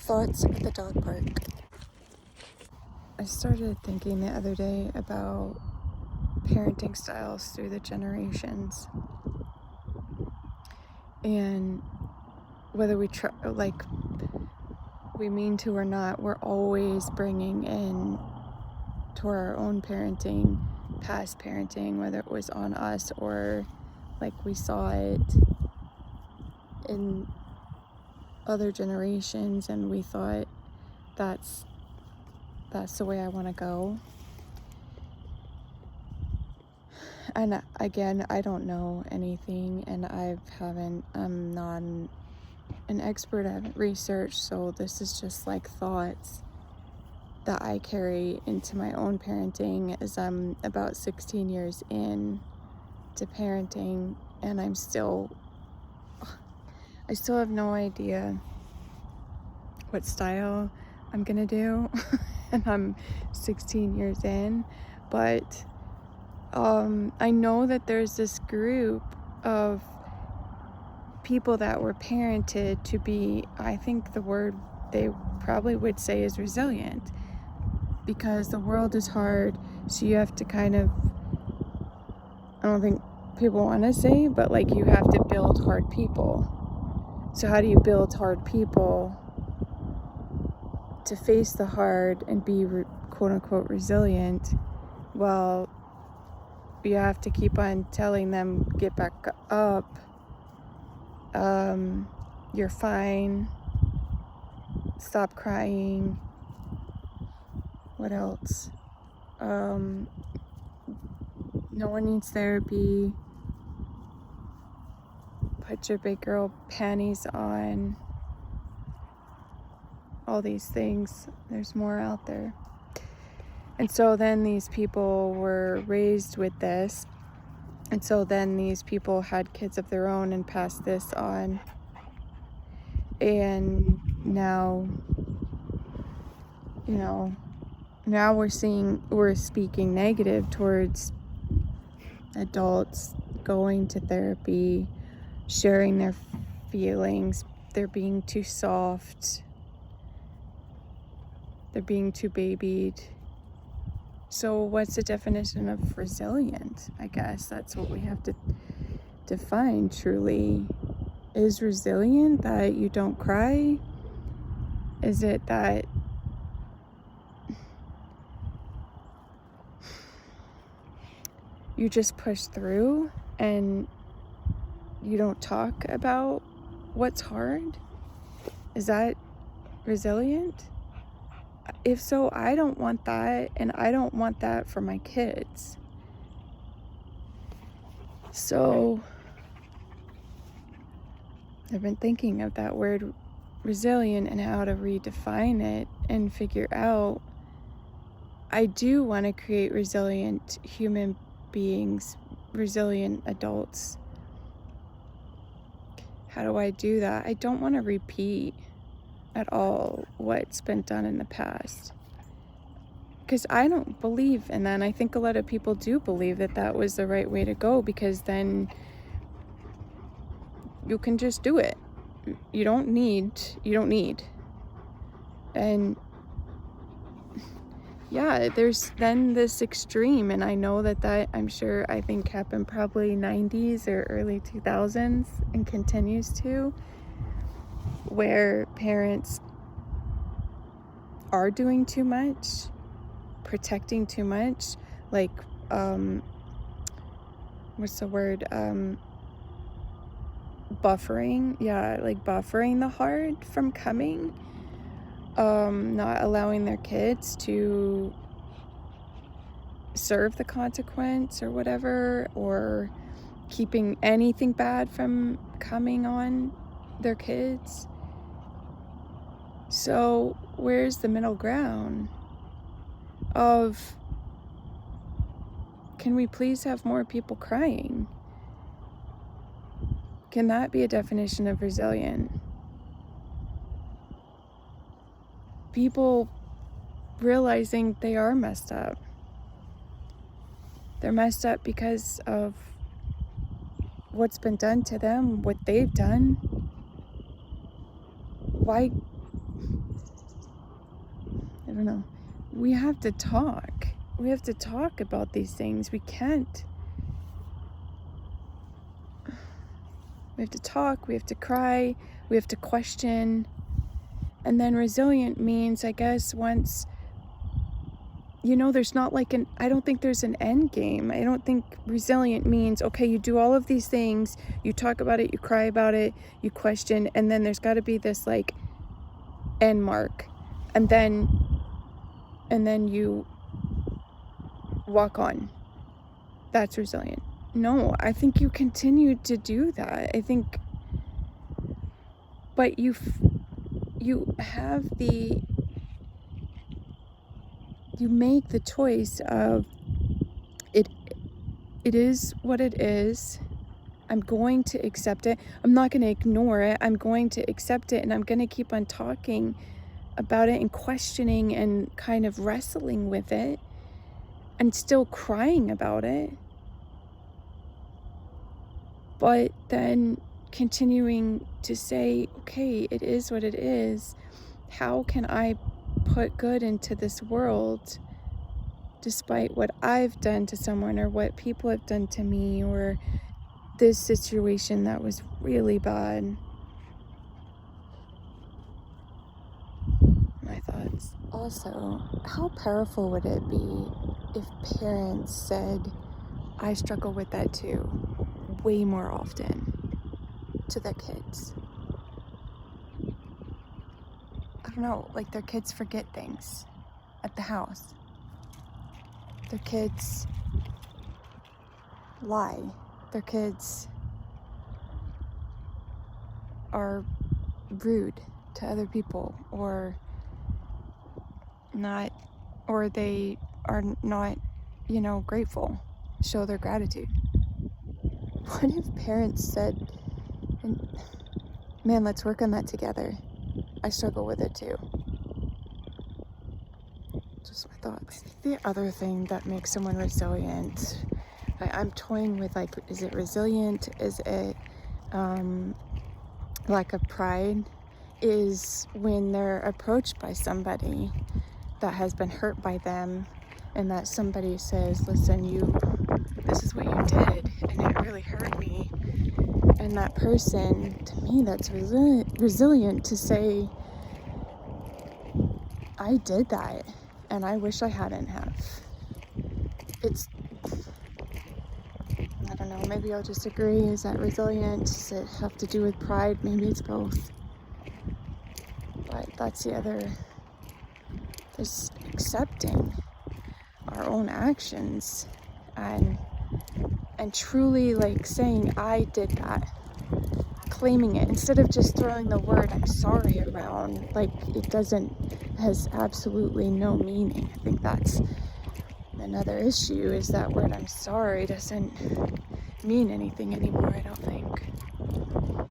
Thoughts at the dog park. I started thinking the other day about parenting styles through the generations, and whether we mean to or not, we're always bringing in to our own parenting, past parenting, whether it was on us or like we saw it in other generations and we thought that's the way I want to go. And again, I don't know anything, and I'm not an expert. I haven't researched, so this is just like thoughts that I carry into my own parenting as I'm about 16 years in to parenting, and I still have no idea what style I'm gonna do and I'm 16 years in, but I know that there's this group of people that were parented to be, I think the word they probably would say is resilient, because the world is hard, so you have to kind of, I don't think people want to say, but like you have to build hard people. So how do you build hard people to face the hard and be quote unquote resilient? Well, you have to keep on telling them, get back up, you're fine, stop crying. What else? No one needs therapy, put your big girl panties on, all these things. There's more out there. And so then these people were raised with this, and so then these people had kids of their own and passed this on, and now we're speaking negative towards adults going to therapy, sharing their feelings. They're being too soft, they're being too babied. So what's the definition of resilient? I guess that's what we have to define truly. Is resilient that you don't cry? Is it that you just push through and you don't talk about what's hard? Is that resilient? If so, I don't want that, and I don't want that for my kids. So I've been thinking of that word resilient and how to redefine it and figure out, I do want to create resilient human beings, resilient adults. How do I do that? I don't want to repeat at all what's been done in the past, because I don't believe in that. And I think a lot of people do believe that that was the right way to go, because then you can just do it. You don't need. And yeah, there's then this extreme, and I know that I think happened probably 90s or early 2000s and continues to, where parents are doing too much, protecting too much, like what's the word, buffering the hard from coming, not allowing their kids to serve the consequence or whatever, or keeping anything bad from coming on their kids. So where's the middle ground of, can we please have more people crying? Can that be a definition of resilient? People realizing they are messed up. They're messed up because of what's been done to them, what they've done. Why don't know. We have to talk. We have to talk about these things. We can't. We have to talk, we have to cry, we have to question. And then resilient means, I guess, once, there's not like I don't think there's an end game. I don't think resilient means, okay, you do all of these things, you talk about it, you cry about it, you question, and then there's got to be this like end mark. And then you walk on. That's resilient. No, I think you continue to do that. I think, but you make the choice of it is what it is. I'm going to accept it. I'm not going to ignore it. I'm going to accept it, and I'm going to keep on talking about it and questioning and kind of wrestling with it and still crying about it. But then continuing to say, okay, it is what it is. How can I put good into this world despite what I've done to someone or what people have done to me or this situation that was really bad? My thoughts. Also, how powerful would it be if parents said, I struggle with that too, way more often to their kids? I don't know, like their kids forget things at the house. Their kids lie. Their kids are rude to other people, or they are not, grateful, show their gratitude. What if parents said, man, let's work on that together. I struggle with it too. Just my thoughts. The other thing that makes someone resilient, I'm toying with, like, is it resilient? Is it lack of pride? Is when they're approached by somebody that has been hurt by them, and that somebody says, listen, this is what you did, and it really hurt me. And that person, to me, that's resilient to say, I did that, and I wish I hadn't have. I don't know, maybe I'll just agree. Is that resilient? Does it have to do with pride? Maybe it's both. But that's the other, just accepting our own actions and truly, like, saying, I did that. Claiming it, instead of just throwing the word I'm sorry around like it has absolutely no meaning. I think that's another issue, is that word I'm sorry doesn't mean anything anymore, I don't think.